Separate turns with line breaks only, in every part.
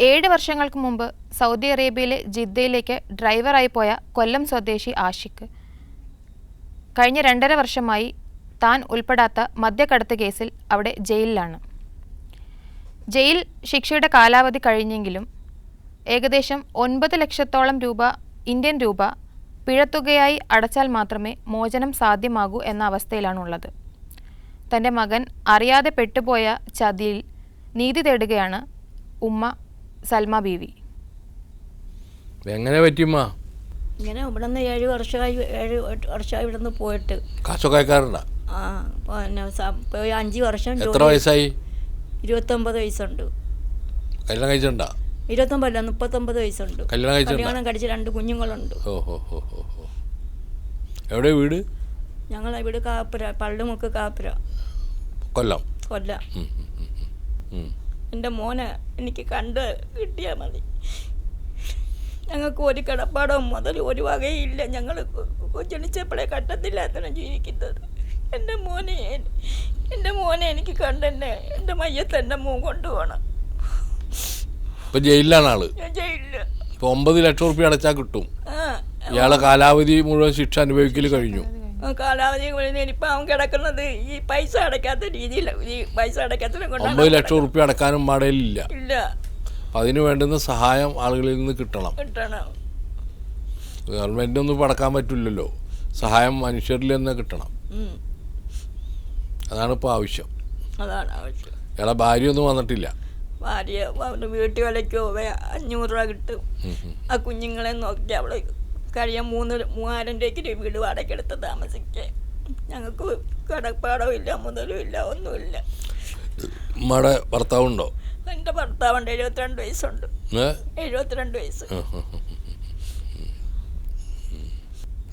7 വർഷങ്ങൾക്ക് മുമ്പ് സൗദി അറേബ്യയിലെ ജിദ്ദയിലേക്ക് ഡ്രൈവറായി പോയ കൊല്ലം സ്വദേശി ആഷിഖ് കഴിഞ്ഞ 2.5 വർഷമായി താൻ ഉൾപ്പെടാത്ത മദ്യക്കടത്ത് കേസിൽ അവിടെ ജയിലിലാണ്. ജയിൽ ശിക്ഷയുടെ കാലാവധി കഴിഞ്ഞെങ്കിലും ഏകദേശം 9 ലക്ഷത്തോളം രൂപ ഇന്ത്യൻ രൂപ പിഴത്തുകയായി അടച്ചാൽ മാത്രമേ മോചനം സാധ്യമാകൂ എന്ന അവസ്ഥയിലാണുള്ളത്. തൻ്റെ മകൻ അറിയാതെ പെട്ടുപോയ ചതിയിൽ നീതി തേടുകയാണ് ഉമ്മ സൽമ ബീവി.
എങ്ങനെ പറ്റിയമ്മ?
ഇങ്ങനെ ഇവിടെ നിന്ന് 7 വർഷമായി ഇവിടെ നിന്ന് പോയിട്ട്.
കാശൊക്കെക്കാരുണ്ടാ?
പിന്നെ പോയി 5 വർഷം.
എത്ര വയസ്സായി?
29 വയസ്സുണ്ട്.
കല്യാണം കഴിച്ചിട്ടുണ്ടാ?
29 അല്ല 39 വയസ്സുണ്ട്.
കല്യാണം
കഴിച്ച് 2 കുഞ്ഞുങ്ങളുണ്ട്.
എവിടെ വീട്?
ഞങ്ങളെ വീട് കാപ്പുര, പള്ളിമുക്ക് കാപ്പുര,
കൊല്ലം.
എൻ്റെ മോനെ എനിക്ക് കണ്ട് കിട്ടിയാൽ മതി. ഞങ്ങൾക്ക് ഒരു കിടപ്പാടോ മുതൽ ഒരു വകയില്ല. ഞങ്ങൾ ജനിച്ചപ്പോഴേ കട്ടത്തില്ലാത്തതാണ് ജീവിക്കുന്നത്. എൻ്റെ മോനെ എനിക്ക് കണ്ട് എൻ്റെ മയ്യത്ത് എൻ്റെ മോൻ കൊണ്ടുപോകണം.
ഇപ്പം ജയിലിലാണ് ആള്.
ജയിലില്
9 ലക്ഷം റുപ്യ അടച്ചാൽ കിട്ടും. ഇയാളെ കാലാവധി മുഴുവൻ ശിക്ഷ അനുഭവിക്കൽ കഴിഞ്ഞു.
കാലാവധി ഇപ്പം അവൻ കിടക്കുന്നത് ഈ പൈസ അടയ്ക്കാത്ത രീതിയിലാണ്. ഈ പൈസ അടയ്ക്കാത്തതിനെ കൊണ്ട്
9 ലക്ഷം റുപ്യ അടക്കാനും മാടയിലില്ല.
ഇല്ല.
അതിന് വേണ്ടുന്ന സഹായം ആളുകളിൽ നിന്ന് കിട്ടണം. ഗവൺമെൻറ്റിനൊന്നും ഇപ്പോൾ അടക്കാൻ പറ്റില്ലല്ലോ. സഹായം മനുഷ്യരിൽ തന്നെ കിട്ടണം. അതാണ് ഇപ്പോൾ ആവശ്യം. ഇയാളെ ഭാര്യ ഒന്നും വന്നിട്ടില്ല.
ഭാര്യ വീട്ടു വിലയ്ക്കോ 500 രൂപ കിട്ടും. ആ കുഞ്ഞുങ്ങളെ നോക്കി അവള് കഴിയാൻ 3000 രൂപയ്ക്ക് വീട് വാടകയ്ക്കെടുത്ത് താമസിക്കാൻ. ഞങ്ങൾക്ക് കടപ്പാടോ ഇല്ല, മുതലും ഇല്ല, ഒന്നുമില്ല.
ഉമ്മയുടെ ഭർത്താവുണ്ടോ?
എൻ്റെ ഭർത്താവുണ്ട്. 72 വയസ്സുണ്ട്. 72 വയസ്സ്.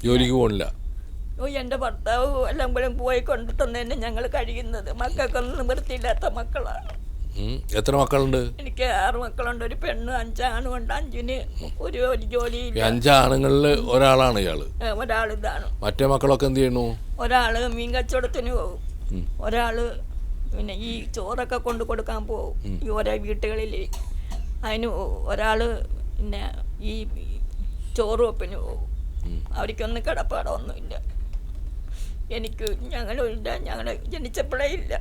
ജോലിക്ക് പോകണില്ല?
എൻ്റെ ഭർത്താവ് എല്ലാം പോലും പോയി കൊണ്ടിട്ട് തന്നെ ഞങ്ങൾ കഴിയുന്നത്. മക്കൾക്കൊന്നും നിവൃത്തിയില്ലാത്ത മക്കളാണ്.
എത്ര മക്കളുണ്ട്? എനിക്ക്
6 മക്കളുണ്ട്. ഒരു പെണ്ണ്, 5 ആണുണ്ട്. 5-ന് ഒരു ജോലിയില്ല.
5 ആണുങ്ങളിൽ ഒരാളാണ് ഇയാള്.
ഒരാൾ ഇതാണ്.
മറ്റേ മക്കളൊക്കെ എന്ത് ചെയ്യണു?
ഒരാള് മീൻ കച്ചവടത്തിന് പോകും. ഒരാള് പിന്നെ ഈ ചോറൊക്കെ കൊണ്ട് കൊടുക്കാൻ പോകും ഈ ഓരോ വീട്ടുകളിൽ. അതിന് ഒരാൾ പിന്നെ ഈ ചോറ് വെപ്പിന് പോകും. അവർക്കൊന്നും കിടപ്പാടമൊന്നുമില്ല. ഞങ്ങളില്ല. ഞങ്ങൾ ജനിച്ചപ്പോഴേ ഇല്ല.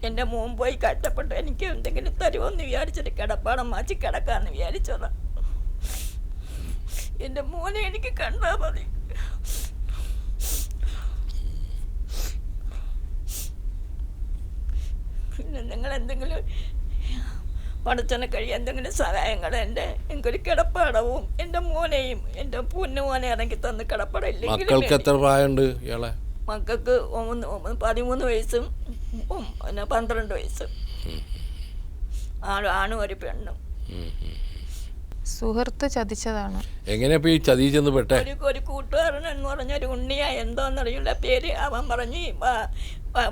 എൻ്റെ മോൻ പോയി കഷ്ടപ്പെട്ട് എനിക്ക് എന്തെങ്കിലും തരുമെന്ന് വിചാരിച്ചിട്ട് കിടപ്പാടം മാറ്റി കിടക്കാമെന്ന് വിചാരിച്ചതാണ്. എൻ്റെ മോനെ എനിക്ക് കണ്ടാൽ മതി. പിന്നെ നിങ്ങൾ എന്തെങ്കിലും പടച്ചനെ കഴിയും എന്തെങ്കിലും സഹായങ്ങൾ എനിക്കൊരു കിടപ്പാടവും എൻ്റെ മോനെയും എൻ്റെ പൊന്നുമോനെ ഇറങ്ങി തന്ന് കിടപ്പാടം.
മക്കൾക്ക് എത്ര പ്രായമുണ്ട് ഇയാളെ?
മക്കൾക്ക് 13 വയസ്സും പിന്നെ 12 വയസ്സും. ആണും ഒരു പെണ്ണും.
സുഹൃത്ത് ചതിച്ചതാണ്.
എങ്ങനെ ഈ ചതി ചെന്ന് പെട്ടെ?
ഒരു കൂട്ടുകാരൻ എന്ന് പറഞ്ഞൊരു ഉണ്ണിയ എന്തോന്നറിയില്ല പേര്. അവൻ പറഞ്ഞു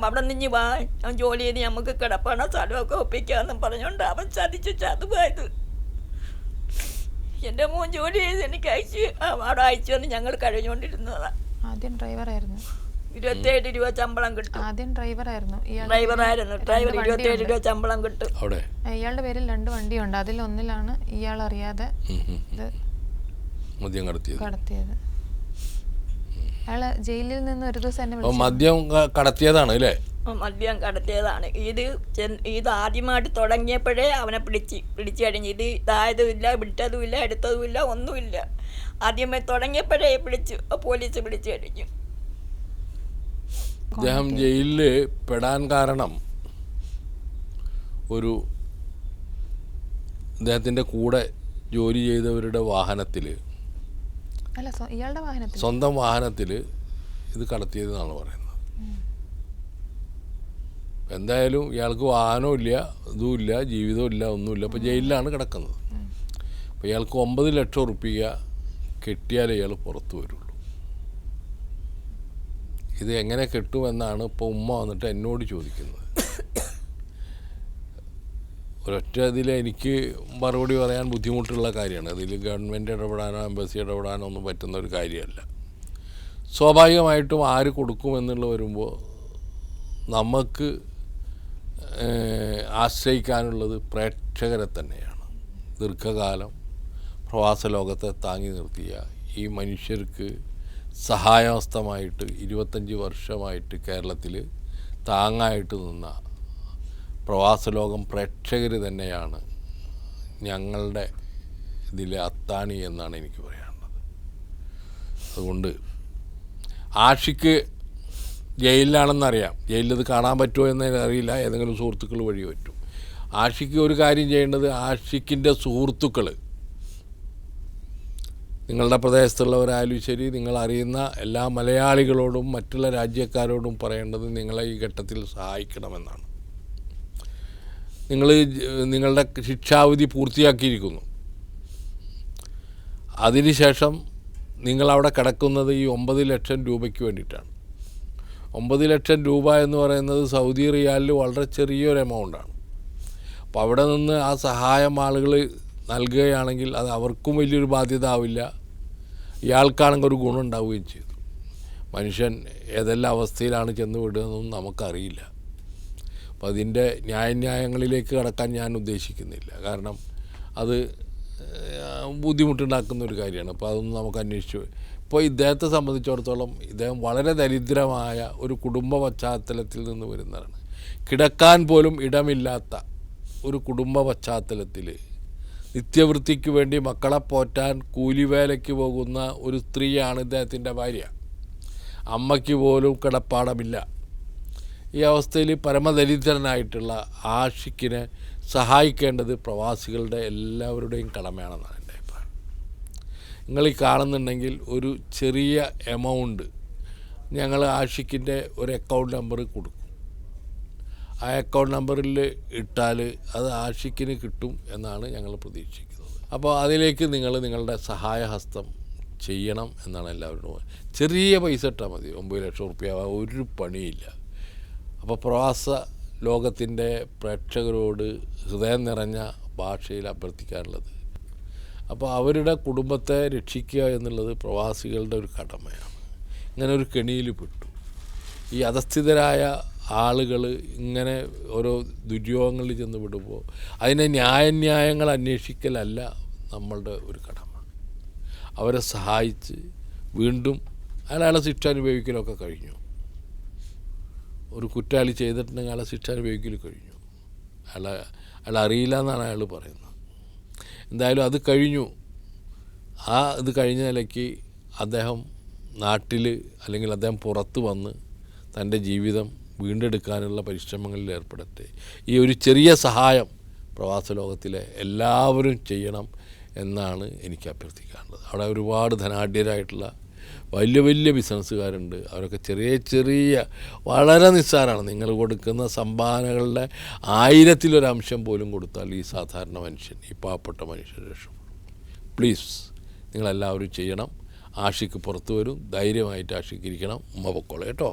അവിടെ നിന്ന് വാ, ജോലി ചെയ്ത് നമുക്ക് കിടപ്പാണ സ്ഥലമൊക്കെ ഒപ്പിക്കാമെന്നും പറഞ്ഞുകൊണ്ട് അവൻ ചതുവായത്. എൻ്റെ മോൻ ജോലി ചെയ്ത് എനിക്ക് അവിടെ അയച്ചു വന്ന് ഞങ്ങൾ കഴിഞ്ഞുകൊണ്ടിരുന്നതാണ്.
ആദ്യം ഡ്രൈവറായിരുന്നു.
27 രൂപ ശമ്പളം കിട്ടും.
ആദ്യം ഡ്രൈവറായിരുന്നു.
ഡ്രൈവർ 27 രൂപ ശമ്പളം കിട്ടും.
ഇയാളുടെ പേരിൽ 2 വണ്ടിയുണ്ട്. അതിൽ ഒന്നിലാണ് ഇയാൾ അറിയാതെ
മദ്യം കടത്തിയത്.
അയാള് ജയിലിൽ നിന്ന് ഒരു ദിവസം
മദ്യം കടത്തിയതാണ് അല്ലേ?
മദ്യം കടത്തിയതാണ്. ഇത് ആദ്യമായിട്ട് തുടങ്ങിയപ്പോഴേ അവനെ പിടിച്ചു കഴിഞ്ഞു. ഇത് ഇതായതുമില്ല, വിട്ടതുമില്ല, എടുത്തതുമില്ല, ഒന്നുമില്ല. ആദ്യമേ തുടങ്ങിയപ്പോഴേ പോലീസ് പിടിച്ചു കഴിഞ്ഞു.
അദ്ദേഹം ജയിലിൽ പെടാൻ കാരണം അദ്ദേഹത്തിൻ്റെ കൂടെ ജോലി ചെയ്തവരുടെ വാഹനത്തിൽ, സ്വന്തം വാഹനത്തിൽ ഇത് കടത്തിയതെന്നാണ് പറയുന്നത്. എന്തായാലും ഇയാൾക്ക് വാഹനവും ഇല്ല, ഇതുമില്ല, ജീവിതവും ഇല്ല, ഒന്നുമില്ല. അപ്പോൾ ജയിലിലാണ് കിടക്കുന്നത്. അപ്പോൾ ഇയാൾക്ക് 9 ലക്ഷം റുപ്യ കെട്ടിയാലേ ഇയാൾ പുറത്തു വരുള്ളൂ. ഇത് എങ്ങനെ കെട്ടുമെന്നാണ് ഇപ്പോൾ ഉമ്മ വന്നിട്ട് എന്നോട് ചോദിക്കുന്നത്. ഒരൊറ്റ അതിൽ എനിക്ക് മറുപടി പറയാൻ ബുദ്ധിമുട്ടുള്ള കാര്യമാണ്. അതിൽ ഗവൺമെൻറ് ഇടപെടാനോ എംബസി ഇടപെടാനോ ഒന്നും പറ്റുന്ന ഒരു കാര്യമല്ല. സ്വാഭാവികമായിട്ടും ആര് കൊടുക്കുമെന്നുള്ള വരുമ്പോൾ നമുക്ക് ആശ്രയിക്കാനുള്ളത് പ്രേക്ഷകരെ തന്നെയാണ്. ദീർഘകാലം പ്രവാസ ലോകത്തെ താങ്ങി നിർത്തിയ ഈ മനുഷ്യർക്ക് സഹായഹസ്തമായിട്ട് 25 വർഷമായിട്ട് കേരളത്തിൽ താങ്ങായിട്ട് നിന്ന പ്രവാസ ലോകം പ്രേക്ഷകർ തന്നെയാണ് ഞങ്ങളുടെ ഇതിലെ അത്താണി എന്നാണ് എനിക്ക് പറയാനുള്ളത്. അതുകൊണ്ട് ആഷിക്ക് ജയിലിലാണെന്നറിയാം. ജയിലിലത് കാണാൻ പറ്റുമോ എന്ന് അറിയില്ല, ഏതെങ്കിലും സുഹൃത്തുക്കൾ വഴി പറ്റും. ആഷിക്ക് ഒരു കാര്യം ചെയ്യേണ്ടത്, ആഷിക്കിൻ്റെ സുഹൃത്തുക്കൾ നിങ്ങളുടെ പ്രദേശത്തുള്ളവരായാലും ശരി, നിങ്ങൾ അറിയുന്ന എല്ലാ മലയാളികളോടും മറ്റുള്ള രാജ്യക്കാരോടും പറയേണ്ടത് നിങ്ങളെ ഈ ഘട്ടത്തിൽ സഹായിക്കണമെന്നാണ്. നിങ്ങളുടെ ശിക്ഷാവിധി പൂർത്തിയാക്കിയിരിക്കുന്നു. അതിനുശേഷം നിങ്ങളവിടെ കിടക്കുന്നത് ഈ 9 ലക്ഷം രൂപയ്ക്ക് വേണ്ടിയിട്ടാണ്. 9 ലക്ഷം രൂപ എന്ന് പറയുന്നത് സൗദി റിയാലിൽ വളരെ ചെറിയൊരു എമൗണ്ടാണ്. അപ്പോൾ അവിടെ നിന്ന് ആ സഹായം ആളുകൾ നൽകുകയാണെങ്കിൽ അത് അവർക്കും വലിയൊരു ബാധ്യത ആവില്ല, ഇയാൾക്കാണെങ്കിൽ ഒരു ഗുണം ഉണ്ടാവുകയും ചെയ്തു. മനുഷ്യൻ ഏതെല്ലാം അവസ്ഥയിലാണ് ചെന്ന് വിടുന്നതെന്നും നമുക്കറിയില്ല. അപ്പോൾ അതിൻ്റെ ന്യായങ്ങളിലേക്ക് കടക്കാൻ ഞാൻ ഉദ്ദേശിക്കുന്നില്ല. കാരണം അത് ബുദ്ധിമുട്ടുണ്ടാക്കുന്ന ഒരു കാര്യമാണ്. അപ്പോൾ അതൊന്നും നമുക്ക് അന്വേഷിച്ചു. ഇപ്പോൾ ഇദ്ദേഹത്തെ സംബന്ധിച്ചിടത്തോളം ഇദ്ദേഹം വളരെ ദരിദ്രമായ ഒരു കുടുംബ പശ്ചാത്തലത്തിൽ നിന്ന് വരുന്നതാണ്. കിടക്കാൻ പോലും ഇടമില്ലാത്ത ഒരു കുടുംബ പശ്ചാത്തലത്തിൽ നിത്യവൃത്തിക്ക് വേണ്ടി മക്കളെ പോറ്റാൻ കൂലിവേലയ്ക്ക് പോകുന്ന ഒരു സ്ത്രീയാണ് ഇദ്ദേഹത്തിൻ്റെ ഭാര്യ. അമ്മയ്ക്ക് പോലും കിടപ്പാടമില്ല. ഈ അവസ്ഥയിൽ പരമദരിദ്രനായിട്ടുള്ള ആഷിക്കിനെ സഹായിക്കേണ്ടത് പ്രവാസികളുടെ എല്ലാവരുടെയും കടമയാണെന്നാണ് എൻ്റെ അഭിപ്രായം. നിങ്ങൾ ഈ കാണുന്നുണ്ടെങ്കിൽ ഒരു ചെറിയ എമൗണ്ട് ഞങ്ങൾ ആഷിക്കിൻ്റെ ഒരു അക്കൗണ്ട് നമ്പർ കൊടുക്കും. ആ അക്കൗണ്ട് നമ്പറിൽ ഇട്ടാൽ അത് ആഷിക്കിന് കിട്ടും എന്നാണ് ഞങ്ങൾ പ്രതീക്ഷിക്കുന്നത്. അപ്പോൾ അതിലേക്ക് നിങ്ങളുടെ സഹായഹസ്തം ചെയ്യണം എന്നാണ് എല്ലാവരോടും. ചെറിയ പൈസ ഇട്ടാൽ മതി, 9 ലക്ഷം റുപ്യ ഒരു പണിയില്ല. അപ്പോൾ പ്രവാസ ലോകത്തിൻ്റെ പ്രേക്ഷകരോട് ഹൃദയം നിറഞ്ഞ ഭാഷയിൽ അഭ്യർത്ഥിക്കാനുള്ളത്, അപ്പോൾ അവരുടെ കുടുംബത്തെ രക്ഷിക്കുക എന്നുള്ളത് പ്രവാസികളുടെ ഒരു കടമയാണ്. ഇങ്ങനെ ഒരു കെണിയിൽ പെട്ടു ഈ അധസ്ഥിതരായ ആളുകൾ ഇങ്ങനെ ഓരോ ദുര്യോഗങ്ങളിൽ ചെന്ന് വിടുമ്പോൾ അതിനെ ന്യായങ്ങൾ അന്വേഷിക്കലല്ല നമ്മളുടെ ഒരു കടമ. അവരെ സഹായിച്ച് വീണ്ടും അയാളെ ശിക്ഷ അനുഭവിക്കലൊക്കെ കഴിഞ്ഞു. ഒരു കുറ്റവാളി ചെയ്തിട്ടുണ്ടെങ്കിൽ അയാളെ ശിക്ഷ അനുഭവിക്കൽ കഴിഞ്ഞു. അയാൾ അറിയില്ല എന്നാണ് അയാൾ പറയുന്നത്. എന്തായാലും അത് കഴിഞ്ഞു. ഇത് കഴിഞ്ഞ നിലയ്ക്ക് അദ്ദേഹം നാട്ടിൽ അല്ലെങ്കിൽ അദ്ദേഹം പുറത്ത് വന്ന് തൻ്റെ ജീവിതം വീണ്ടെടുക്കാനുള്ള പരിശ്രമങ്ങളിൽ ഏർപ്പെടട്ടെ. ഈ ഒരു ചെറിയ സഹായം പ്രവാസ ലോകത്തിലെ എല്ലാവരും ചെയ്യണം എന്നാണ് എനിക്ക് അഭ്യർത്ഥിക്കാനുള്ളത്. അവിടെ ഒരുപാട് ധനാഢ്യരായിട്ടുള്ള വലിയ ബിസിനസ്സുകാരുണ്ട്. അവരൊക്കെ ചെറിയ വളരെ നിസ്സാരമാണ്. നിങ്ങൾ കൊടുക്കുന്ന സംഭാവനകളുടെ 1000-ൽ 1 പോലും കൊടുത്താൽ ഈ സാധാരണ മനുഷ്യൻ, ഈ പാവപ്പെട്ട മനുഷ്യൻ രക്ഷപ്പെടും. പ്ലീസ് നിങ്ങളെല്ലാവരും ചെയ്യണം. ആഷിക്ക് പുറത്തു വരും, ധൈര്യമായിട്ട് ആഷിക്ക് ഇരിക്കണം. ഉമ്മ പൊക്കോളെ കേട്ടോ.